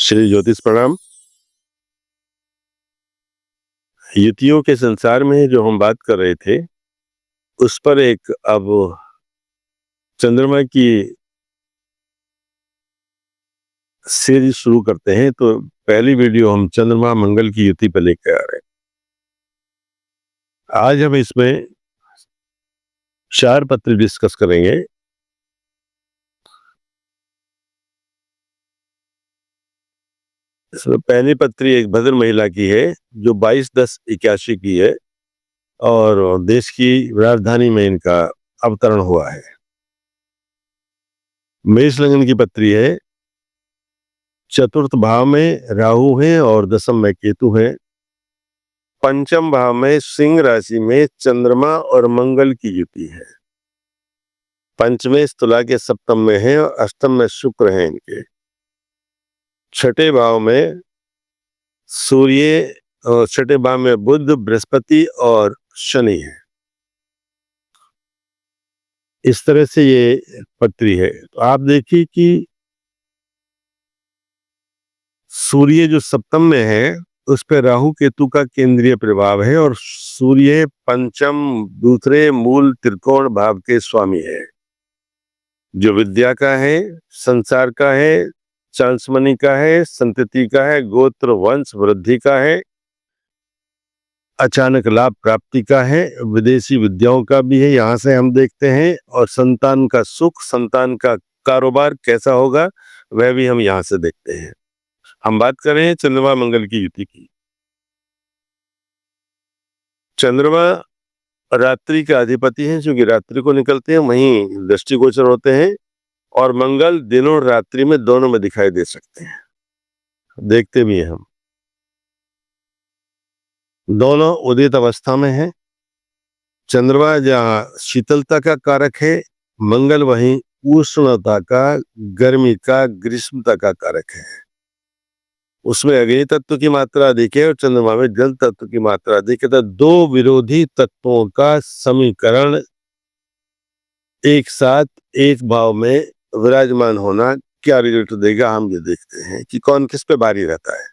श्री ज्योतिष प्रणाम। युतियों के संसार में जो हम बात कर रहे थे, उस पर एक अब चंद्रमा की सीरीज शुरू करते हैं। तो पहली वीडियो हम चंद्रमा मंगल की युति पर लेकर आ रहे हैं। आज हम इसमें 4 पत्र डिस्कस करेंगे। इसमें पहली पत्री एक भद्र महिला की है जो 22/10/81 की है और देश की राजधानी में इनका अवतरण हुआ है। मेष लग्न की पत्री है, चतुर्थ भाव में राहु है और दशम में केतु है। पंचम भाव में सिंह राशि में चंद्रमा और मंगल की युति है। पंचमेश तुला के सप्तम में है और अष्टम में शुक्र है इनके। छठे भाव में सूर्य और छठे भाव में बुध, बृहस्पति और शनि है। इस तरह से ये पत्री है। तो आप देखिए कि सूर्य जो सप्तम में है उस पर राहु केतु का केंद्रीय प्रभाव है और सूर्य पंचम दूसरे मूल त्रिकोण भाव के स्वामी है, जो विद्या का है, संसार का है, चांसमनी का है, संतति का है, गोत्र वंश वृद्धि का है, अचानक लाभ प्राप्ति का है, विदेशी विद्याओं का भी है, यहाँ से हम देखते हैं। और संतान का सुख, संतान का कारोबार कैसा होगा वह भी हम यहाँ से देखते हैं। हम बात कर रहे हैं चंद्रमा मंगल की युति की। चंद्रमा रात्रि का अधिपति है, क्योंकि रात्रि को निकलते हैं वहीं दृष्टिगोचर होते हैं, और मंगल दिनों और रात्रि में दोनों में दिखाई दे सकते हैं, देखते भी हैं हम। दोनों उदित अवस्था में है। चंद्रमा जहाँ शीतलता का कारक है, मंगल वहीं उष्णता का, गर्मी का, ग्रीष्मता का कारक है। उसमें अग्नि तत्व की मात्रा अधिक है और चंद्रमा में जल तत्व की मात्रा अधिक है। तो दो विरोधी तत्वों का समीकरण एक साथ एक भाव में विराजमान होना क्या रिजल्ट देगा, हम ये देखते हैं कि कौन किस पे भारी रहता है।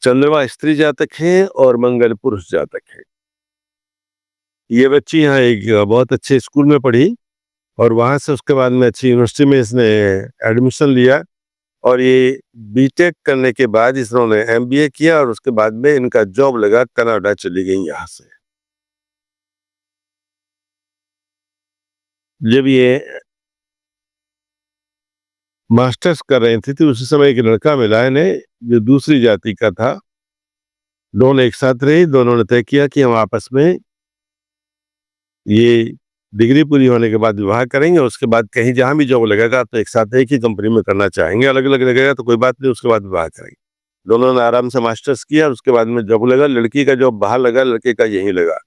चंद्रमा स्त्री जातक है और मंगल पुरुष जातक है। ये बच्ची यहाँ एक बहुत अच्छे स्कूल में पढ़ी और वहां से उसके बाद में अच्छी यूनिवर्सिटी में इसने एडमिशन लिया और ये बीटेक करने के बाद इसने एमबीए किया और उसके बाद में इनका जॉब लगा, कनाडा चली गई। यहाँ से जब ये मास्टर्स कर रहे थे तो उसी समय एक लड़का मिला इन्हें जो दूसरी जाति का था। दोनों एक साथ रहे, दोनों ने तय किया कि हम आपस में ये डिग्री पूरी होने के बाद विवाह करेंगे। उसके बाद कहीं जहां भी जॉब लगेगा तो एक साथ एक ही कंपनी में करना चाहेंगे, अलग अलग लगेगा तो कोई बात नहीं, उसके बाद विवाह करेंगे। दोनों ने आराम से मास्टर्स किया और उसके बाद में जॉब लगा। लड़की का जॉब बाहर लगा, लड़के का यहीं लगा।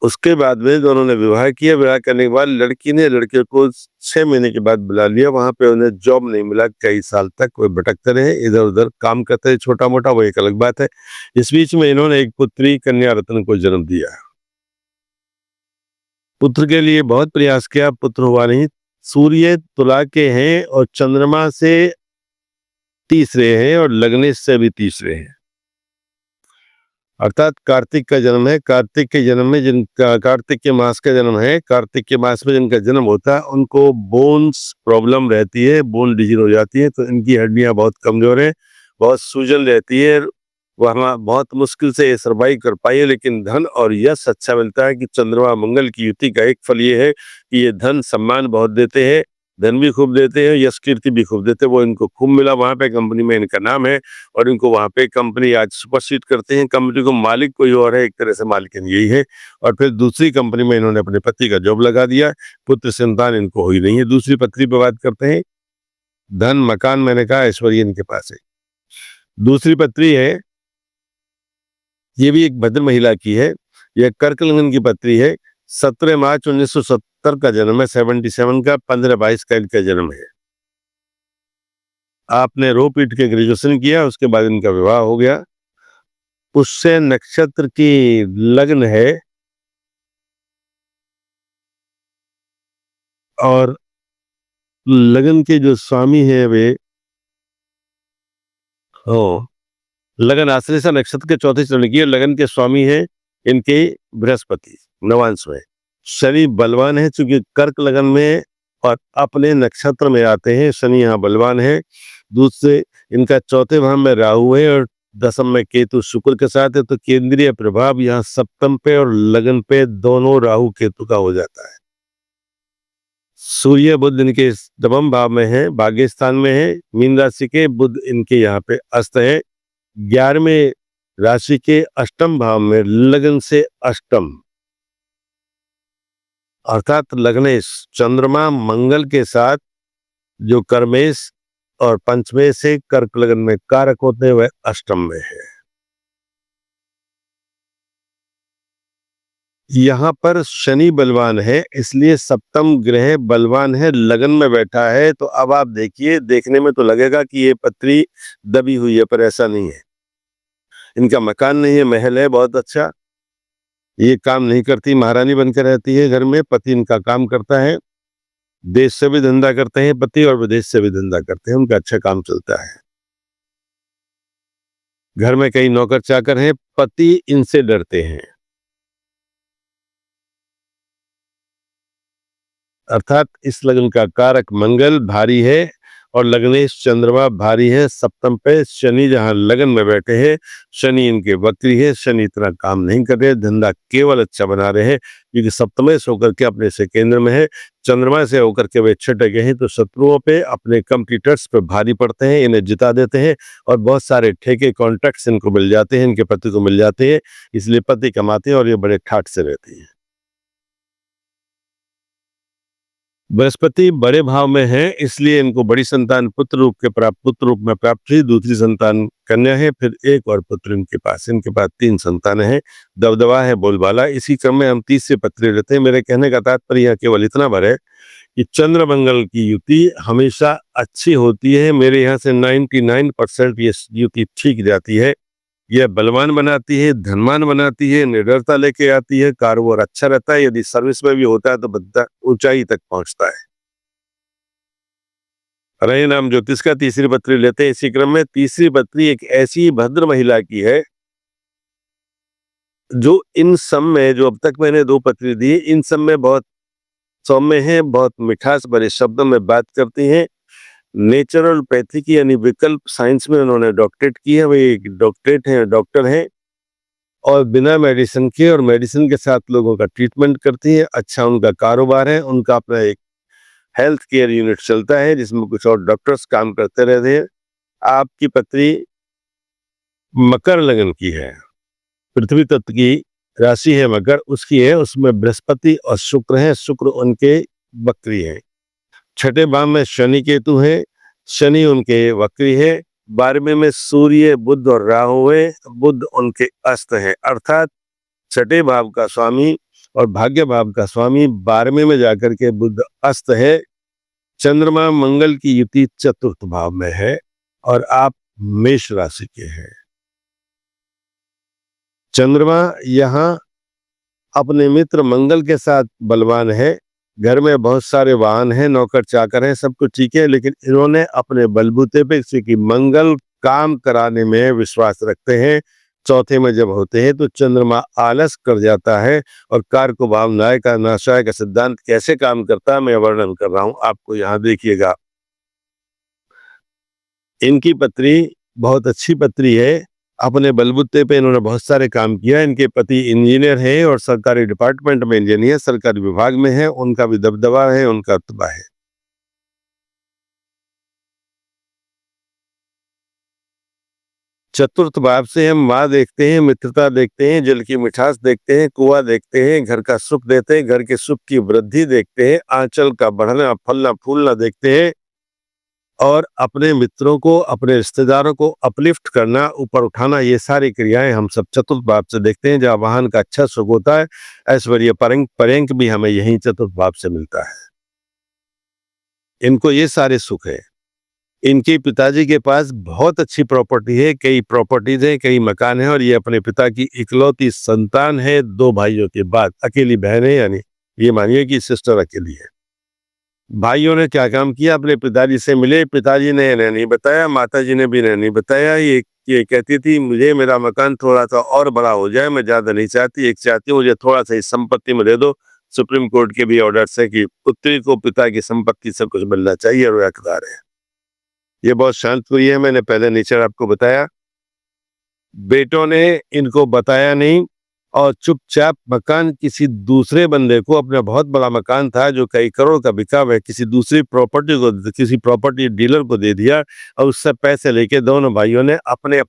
उसके बाद में दोनों ने विवाह किया। विवाह करने के बाद लड़की ने लड़के को 6 महीने के बाद बुला लिया। वहां पे उन्हें जॉब नहीं मिला, कई साल तक वो भटकते रहे, इधर उधर काम करते रहे, छोटा मोटा, वो एक अलग बात है। इस बीच में इन्होंने एक पुत्री कन्या रत्न को जन्म दिया। पुत्र के लिए बहुत प्रयास किया, पुत्र हुआ नहीं। सूर्य तुला के हैं और चंद्रमा से तीसरे हैं और लग्न से भी तीसरे हैं, अर्थात कार्तिक का जन्म है। कार्तिक के जन्म में जिनका कार्तिक के मास का जन्म है, कार्तिक के मास में जिनका जन्म होता है उनको बोन्स प्रॉब्लम रहती है, बोन डिजीज हो जाती है। तो इनकी हड्डियां बहुत कमजोर है, बहुत सूजन रहती है, वह बहुत मुश्किल से ये सर्वाइव कर पाई है। लेकिन धन और यश अच्छा मिलता है कि चंद्रमा मंगल की युति का एक फल ये है कि ये धन सम्मान बहुत देते हैं, धन भी खूब देते हैं, यश कीर्ति भी खूब देते हैं। वो इनको खूब मिला, वहां पे कंपनी में इनका नाम है और इनको वहां पे कंपनी आज सुपरसीड करते हैं। कंपनी को मालिक कोई और है, एक तरह से मालिक यही है। और फिर दूसरी कंपनी में इन्होंने अपने पति का जॉब लगा दिया। पुत्र संतान इनको हुई नहीं है। दूसरी पत्री पर बात करते हैं। धन मकान, मैंने कहा ऐश्वर्य इनके पास है। दूसरी पत्री है, ये भी एक भद्र महिला की है। यह कर्क लग्न की पत्री है। 17 मार्च 1970 का जन्म है, 77 का, 15/22 का इनका जन्म है। आपने रो पीट के ग्रेजुएशन किया, उसके बाद इनका विवाह हो गया। पुष्य नक्षत्र की लग्न है और लगन के जो स्वामी है वे लगन आश्लेषा नक्षत्र के चौथे चरण की, और लगन के स्वामी है इनके बृहस्पति नवांश में। शनि बलवान है, चूंकि कर्क लगन में और अपने नक्षत्र में आते हैं, शनि यहाँ बलवान है। दूसरे इनका चौथे भाव में राहु है और दसम में केतु शुक्र के साथ है, तो केंद्रीय प्रभाव यहाँ सप्तम पे और लगन पे दोनों राहु केतु का हो जाता है। सूर्य बुध इनके नवम भाव में है, भाग्य स्थान में है, मीन राशि के। बुध इनके यहाँ पे अस्त है 11वें राशि के अष्टम भाव में, लगन से अष्टम, अर्थात लग्नेश चंद्रमा मंगल के साथ जो कर्मेश और पंचमेश से कर्क लगन में कारक होते हैं वह अष्टम में है। यहाँ पर शनि बलवान है, इसलिए सप्तम ग्रह बलवान है, लगन में बैठा है। तो अब आप देखिए, देखने में तो लगेगा कि ये पत्री दबी हुई है, पर ऐसा नहीं है। इनका मकान नहीं है, महल है बहुत अच्छा। ये काम नहीं करती, महारानी बनकर रहती है घर में। पति इनका काम करता है, देश से भी धंधा करते हैं पति और विदेश से भी धंधा करते हैं, उनका अच्छा काम चलता है। घर में कई नौकर चाकर हैं, पति इनसे डरते हैं। अर्थात इस लगन का कारक मंगल भारी है और लग्नेश चंद्रमा भारी है सप्तम पे। शनि जहां लगन में बैठे हैं, शनि इनके वक्री है, शनि इतना काम नहीं कर रहे, धंधा केवल अच्छा बना रहे हैं, क्योंकि सप्तमे से होकर के अपने से केंद्र में है। चंद्रमा से होकर के वे छठे गए हैं, तो शत्रुओं पे, अपने कंपटीटर्स पे भारी पड़ते हैं, इन्हें जिता देते हैं और बहुत सारे ठेके कॉन्ट्रैक्ट्स इनको मिल जाते हैं, इनके पति को मिल जाते हैं, इसलिए पति कमाते हैं और ये बड़े ठाठ से रहते हैं। बृहस्पति बड़े भाव में है, इसलिए इनको बड़ी संतान पुत्र रूप में प्राप्त हुई। दूसरी संतान कन्या है, फिर एक और पुत्र इनके पास 3 संतानें हैं, दबदबा है बोलबाला। इसी क्रम में हम तीसरे पत्र लेते हैं। मेरे कहने का तात्पर्य यहाँ केवल इतना भर है कि चंद्र मंगल की युति हमेशा अच्छी होती है। मेरे यहाँ से 99% ये युति ठीक जाती है। यह बलवान बनाती है, धनवान बनाती है, निडरता लेके आती है, कारोबार अच्छा रहता है। यदि सर्विस में भी होता है तो बंदा ऊंचाई तक पहुंचता है। रही नाम ज्योतिष का, तीसरी पत्री लेते हैं इसी क्रम में। तीसरी पत्री एक ऐसी भद्र महिला की है जो इन सब में, जो अब तक मैंने 2 पत्री दी, इन सब में बहुत सौम्य है, बहुत मिठास भरे शब्दों में बात करती हैं। नेचुरल पैथी की यानी विकल्प साइंस में उन्होंने डॉक्टरेट की है, वे एक डॉक्टरेट है, डॉक्टर हैं, और बिना मेडिसिन के और मेडिसिन के साथ लोगों का ट्रीटमेंट करती है। अच्छा उनका कारोबार है, उनका अपना एक हेल्थ केयर यूनिट चलता है जिसमें कुछ और डॉक्टर्स काम करते रहते हैं। आपकी पत्री मकर लगन की है, पृथ्वी तत्व की राशि है मकर, उसकी है, उसमें बृहस्पति और शुक्र है, शुक्र उनके वक्री है। छठे भाव में शनि केतु है, शनि उनके वक्री है। 12वें में सूर्य बुध और राहु है, बुध उनके अस्त है। अर्थात छठे भाव का स्वामी और भाग्य भाव का स्वामी 12वें में जाकर के बुध अस्त है। चंद्रमा मंगल की युति चतुर्थ भाव में है और आप मेष राशि के हैं। चंद्रमा यहाँ अपने मित्र मंगल के साथ बलवान है। घर में बहुत सारे वाहन हैं, नौकर चाकर हैं, सब कुछ ठीक है, लेकिन इन्होंने अपने बलबूते पे, क्योंकि मंगल काम कराने में विश्वास रखते हैं, चौथे में जब होते हैं तो चंद्रमा आलस कर जाता है और कारको भाव न्याय का नाशाय का सिद्धांत कैसे काम करता है मैं वर्णन कर रहा हूं आपको। यहाँ देखिएगा, इनकी पत्री बहुत अच्छी पत्री है, अपने बलबूते पे इन्होंने बहुत सारे काम किया। इनके पति इंजीनियर हैं और सरकारी डिपार्टमेंट में इंजीनियर, सरकारी विभाग में है, उनका भी दबदबा है, उनका रुतबा है। चतुर्थ भाव से हम माँ देखते हैं, मित्रता देखते हैं, जल की मिठास देखते हैं, कुआं देखते हैं, घर का सुख देते हैं, घर के सुख की वृद्धि देखते हैं, आंचल का बढ़ना फलना फूलना देखते हैं, और अपने मित्रों को, अपने रिश्तेदारों को अपलिफ्ट करना, ऊपर उठाना, ये सारी क्रियाएं हम सब चतुर्थ भाव से देखते हैं। जहाँ वाहन का अच्छा सुख होता है, ऐश्वर्य पर्यंक भी हमें यही चतुर्थ भाव से मिलता है। इनको ये सारे सुख है। इनके पिताजी के पास बहुत अच्छी प्रॉपर्टी है, कई प्रॉपर्टीज है, कई मकान है, और ये अपने पिता की इकलौती संतान है, 2 भाइयों के बाद। अकेली बहन है, यानी ये मानिए कि सिस्टर अकेली है। भाइयों ने क्या काम किया, अपने पिताजी से मिले, पिताजी ने इन्हें नहीं बताया, माताजी ने भी इन्हें नहीं बताया। ये कहती थी मुझे मेरा मकान थोड़ा-सा और बड़ा हो जाए, मैं ज़्यादा नहीं चाहती, एक चाहती हूँ मुझे थोड़ा-सा इस संपत्ति में दे दो। सुप्रीम कोर्ट के भी ऑर्डर्स है कि पुत्री को पिता की संपत्ति से कुछ मिलना चाहिए और वो हकदार है। ये बहुत शांत हुई है, मैंने पहले नेचर आपको बताया। बेटों ने इनको बताया नहीं और चुपचाप मकान किसी दूसरे बंदे को, अपना बहुत बड़ा मकान था जो कई करोड़ का बिका हुआ है, किसी दूसरी प्रॉपर्टी को, किसी प्रॉपर्टी डीलर को दे दिया और उससे पैसे लेके दोनों भाइयों ने अपने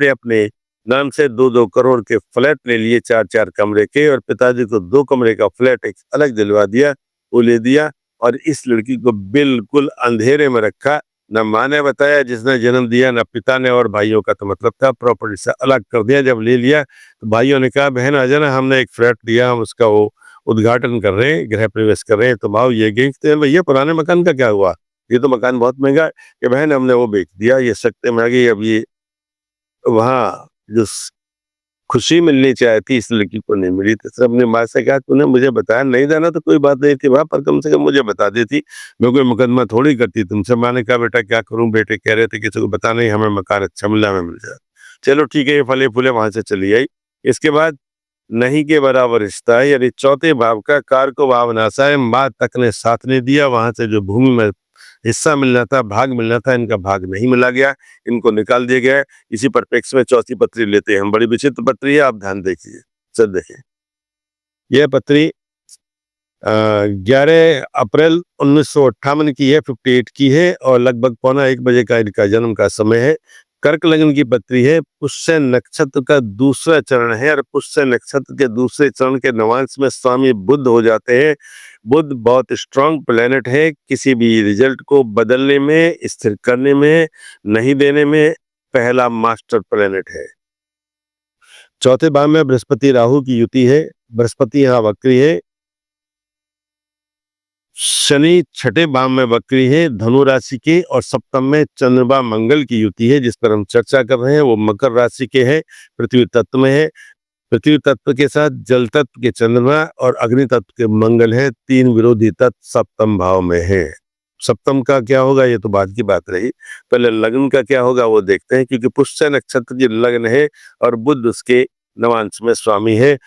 अपने नाम से 2-2 करोड़ के फ्लैट ले लिए, 4-4 कमरे के, और पिताजी को 2 कमरे का फ्लैट एक अलग दिलवा दिया, वो ले दिया और इस लड़की को बिल्कुल अंधेरे में रखा। न माँ ने बताया जिसने जन्म दिया, न पिता ने, और भाइयों का तो मतलब था प्रॉपर्टी से अलग कर दिया। जब ले लिया तो भाइयों ने कहा बहन आ जाना, हमने एक फ्लैट दिया, हम उसका वो उद्घाटन कर रहे हैं, गृह प्रवेश कर रहे हैं। तो भाव ये गई तो भैया पुराने मकान का क्या हुआ, ये तो मकान बहुत महंगा है। कि बहन हमने वो बेच दिया, ये सख्ते में आ गई। अब ये वहाँ जो खुशी मिलनी चाहिए थी इस लड़की को नहीं मिली। तो सब अपनी माँ से कहा तूने मुझे बताया, नहीं जाना तो कोई बात नहीं थी वहाँ, पर कम से कम मुझे बता देती, मैं कोई मुकदमा थोड़ी करती तुमसे। माँ ने कहा बेटा क्या करूं, बेटे कह रहे थे किसी को बता नहीं, हमें मकान अच्छा मिला, हमें मिल जाए। चलो ठीक है, ये फले फूले वहां से चली आई। इसके बाद नहीं के बराबर रिश्ता है, यानी चौथे भाव का कार को भाव नासा है। माँ तक ने साथ नहीं दिया, वहां से जो भूमि में हिस्सा मिलना था, भाग मिलना था, इनका भाग नहीं मिला गया, इनको निकाल दिया गया है। इसी परिप्रेक्ष्य में चौथी पत्री लेते हैं हम, बड़ी विचित्र पत्री है, आप ध्यान देखिए, सर देखिए। यह पत्री 11 अप्रैल 1958 की है, 58 की है, और लगभग 12:45 का इनका जन्म का समय है। कर्क लग्न की पत्री है, पुष्य नक्षत्र का दूसरा चरण है, और पुष्य नक्षत्र के दूसरे चरण के नवांश में स्वामी बुध हो जाते हैं। बुध बहुत स्ट्रांग प्लेनेट है, किसी भी रिजल्ट को बदलने में, स्थिर करने में, नहीं देने में पहला मास्टर प्लेनेट है। चौथे भाव में बृहस्पति राहु की युति है, बृहस्पति यहाँ वक्री है। शनि छठे भाव में वक्री है धनु राशि के, और सप्तम में चंद्रमा मंगल की युति है जिस पर हम चर्चा कर रहे हैं, वो मकर राशि के है, पृथ्वी तत्व में है। पृथ्वी तत्व के साथ जल तत्व के चंद्रमा और अग्नि तत्व के मंगल है, 3 विरोधी तत्व सप्तम भाव में है। सप्तम का क्या होगा ये तो बाद की बात रही, पहले लग्न का क्या होगा वो देखते हैं, क्योंकि पुष्य नक्षत्र की लग्न है और बुध उसके नवांश में स्वामी है।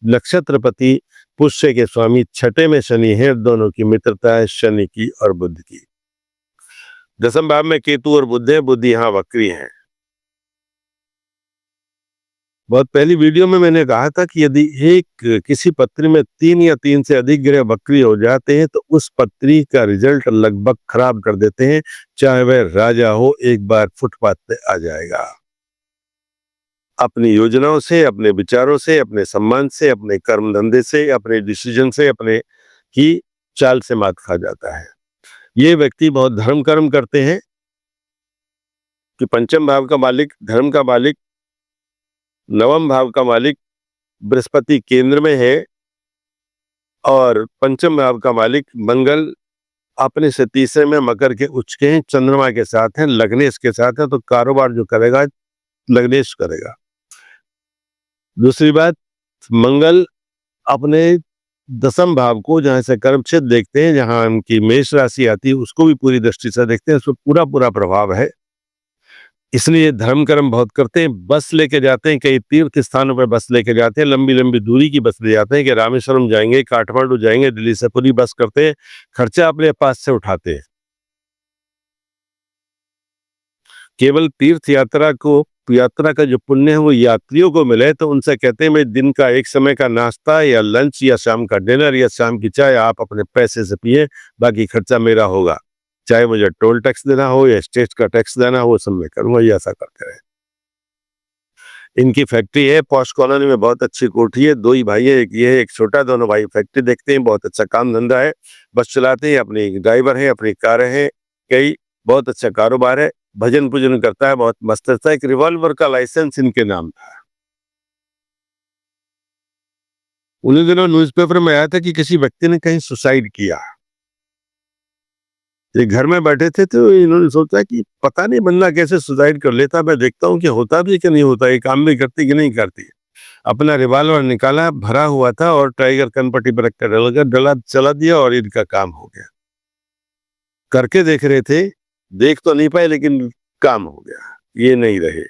नक्षत्रपति पुष्य के स्वामी छठे में शनि है, दोनों की मित्रता है शनि की और बुध की। दसम भाव में केतु और बुध है, बुध यहाँ वक्री है। बहुत पहली वीडियो में मैंने कहा था कि यदि एक किसी पत्री में 3 या 3 से अधिक ग्रह वक्री हो जाते हैं तो उस पत्री का रिजल्ट लगभग खराब कर देते हैं, चाहे वह राजा हो, एक बार फुटपाथ पे आ जाएगा। अपनी योजनाओं से, अपने विचारों से, अपने सम्मान से, अपने कर्म धंधे से, अपने डिसीजन से, अपने ही चाल से मात खा जाता है। ये व्यक्ति बहुत धर्म कर्म करते हैं कि पंचम भाव का मालिक, धर्म का मालिक, नवम भाव का मालिक बृहस्पति केंद्र में है, और पंचम भाव का मालिक मंगल अपने से तीसरे में मकर के उच्च के हैं, चंद्रमा के साथ है, लग्नेश के साथ है, तो कारोबार जो करेगा लग्नेश करेगा। दूसरी बात, मंगल अपने दसम भाव को, जहां से कर्म क्षेत्र देखते हैं, जहां उनकी मेष राशि आती है, उसको भी पूरी दृष्टि से देखते हैं, उसको पूरा पूरा प्रभाव है। इसलिए धर्म कर्म बहुत करते हैं, बस लेके जाते हैं, कई तीर्थ स्थानों पर बस लेके जाते हैं, लंबी लंबी दूरी की बस ले जाते हैं कि रामेश्वरम जाएंगे, काठमांडू जाएंगे, दिल्ली से पूरी बस करते हैं, खर्चा अपने पास से उठाते हैं। केवल तीर्थ यात्रा का जो पुण्य है वो यात्रियों को मिले, तो उनसे कहते हैं मैं दिन का एक समय का नाश्ता या लंच या शाम का डिनर या शाम की चाय आप अपने पैसे से पिए, बाकी खर्चा मेरा होगा, चाहे मुझे टोल टैक्स देना हो या स्टेट का टैक्स देना हो, सब मैं करूंगा। ये ऐसा करते रहे। इनकी फैक्ट्री है, पॉश कॉलोनी में बहुत अच्छी कोठी है, 2 ही भाई है, एक ये है एक छोटा, दोनों भाई फैक्ट्री देखते हैं, बहुत अच्छा काम धंधा है, बस चलाते हैं, अपनी ड्राइवर है, अपनी कार है, कई बहुत अच्छा कारोबार है, भजन पूजन करता है, बहुत मस्त रहता है। एक रिवॉल्वर का लाइसेंस इनके नाम था। उन्हीं दिनों न्यूज़पेपर में आया था कि किसी व्यक्ति ने कहीं सुसाइड किया। ये घर में बैठे थे तो इन्होंने सोचा कि पता नहीं बंदा कैसे सुसाइड कर लेता, मैं देखता हूँ कि होता भी कि नहीं होता, ये काम भी करती कि नहीं करती। अपना रिवॉल्वर निकाला, भरा हुआ था, और टाइगर कनपट्टी पर रखकर डला चला दिया और इनका काम हो गया। करके देख रहे थे, देख तो नहीं पाए लेकिन काम हो गया, ये नहीं रहे।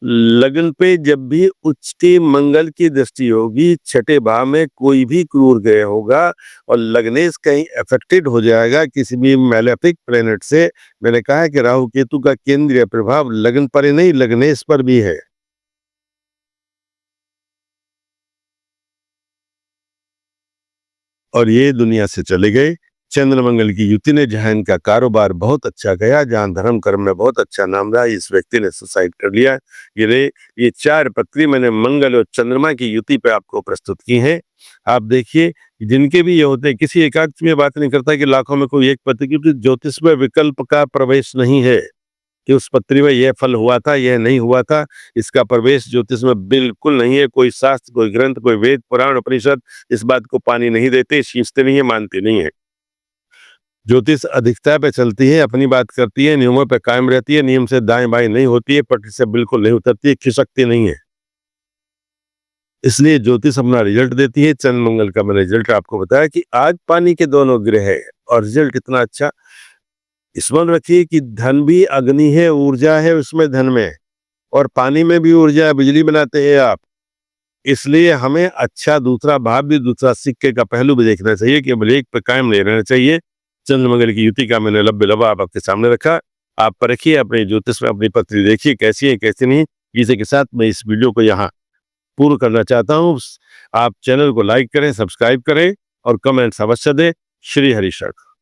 लग्न पे जब भी उच्च मंगल की दृष्टि होगी, छठे भाव में कोई भी क्रूर ग्रह होगा और लग्नेश कहीं अफेक्टेड हो जाएगा किसी भी मैलेफिक प्लेनेट से। मैंने कहा है कि राहु केतु का केंद्रीय प्रभाव लग्न पर ही नहीं, लग्नेश पर भी है। और ये दुनिया से चले गए। चंद्र मंगल की युति ने जहां इनका कारोबार बहुत अच्छा गया, जहां धर्म कर्म में बहुत अच्छा नाम रहा, इस व्यक्ति ने सुसाइड कर लिया। ये 4 पत्री मैंने मंगल और चंद्रमा की युति पे आपको प्रस्तुत की हैं। आप देखिए, जिनके भी ये होते हैं, किसी एकांत में बात नहीं करता कि लाखों में कोई एक पत्री, क्योंकि ज्योतिष में विकल्प का प्रवेश नहीं है कि उस पत्री में यह फल हुआ था, यह नहीं हुआ था। इसका प्रवेश ज्योतिष में बिल्कुल नहीं है। कोई शास्त्र, कोई ग्रंथ, कोई वेद, पुराण, उपनिषद इस बात को पानी नहीं देते, खींचते नहीं है, मानते नहीं है। ज्योतिष अधिकता पे चलती है, अपनी बात करती है, नियमों पे कायम रहती है, नियम से दाएं बाएं नहीं होती है, पटरी से बिल्कुल नहीं उतरती है, खिसकती नहीं है। इसलिए ज्योतिष अपना रिजल्ट देती है। चंद्र मंगल का मैंने रिजल्ट आपको बताया कि आज पानी के दोनों ग्रह है और रिजल्ट इतना अच्छा। स्मरण रखिए कि धन भी अग्नि है, ऊर्जा है उसमें, धन में, और पानी में भी ऊर्जा है, बिजली बनाते हैं आप। इसलिए हमें अच्छा दूसरा भाव भी, दूसरा सिक्के का पहलू भी देखना चाहिए कि अब एक पे कायम नहीं रहना चाहिए। चंद्रमंगल की युति का मैंने लब्बे लबा आपके सामने रखा। आप परखिए, अपने ज्योतिष में अपनी पत्री देखिए कैसी है कैसी नहीं। इसी के साथ मैं इस वीडियो को यहाँ पूर्ण करना चाहता हूँ। आप चैनल को लाइक करें, सब्सक्राइब करें और कमेंट्स अवश्य दें। श्री हरिशठ।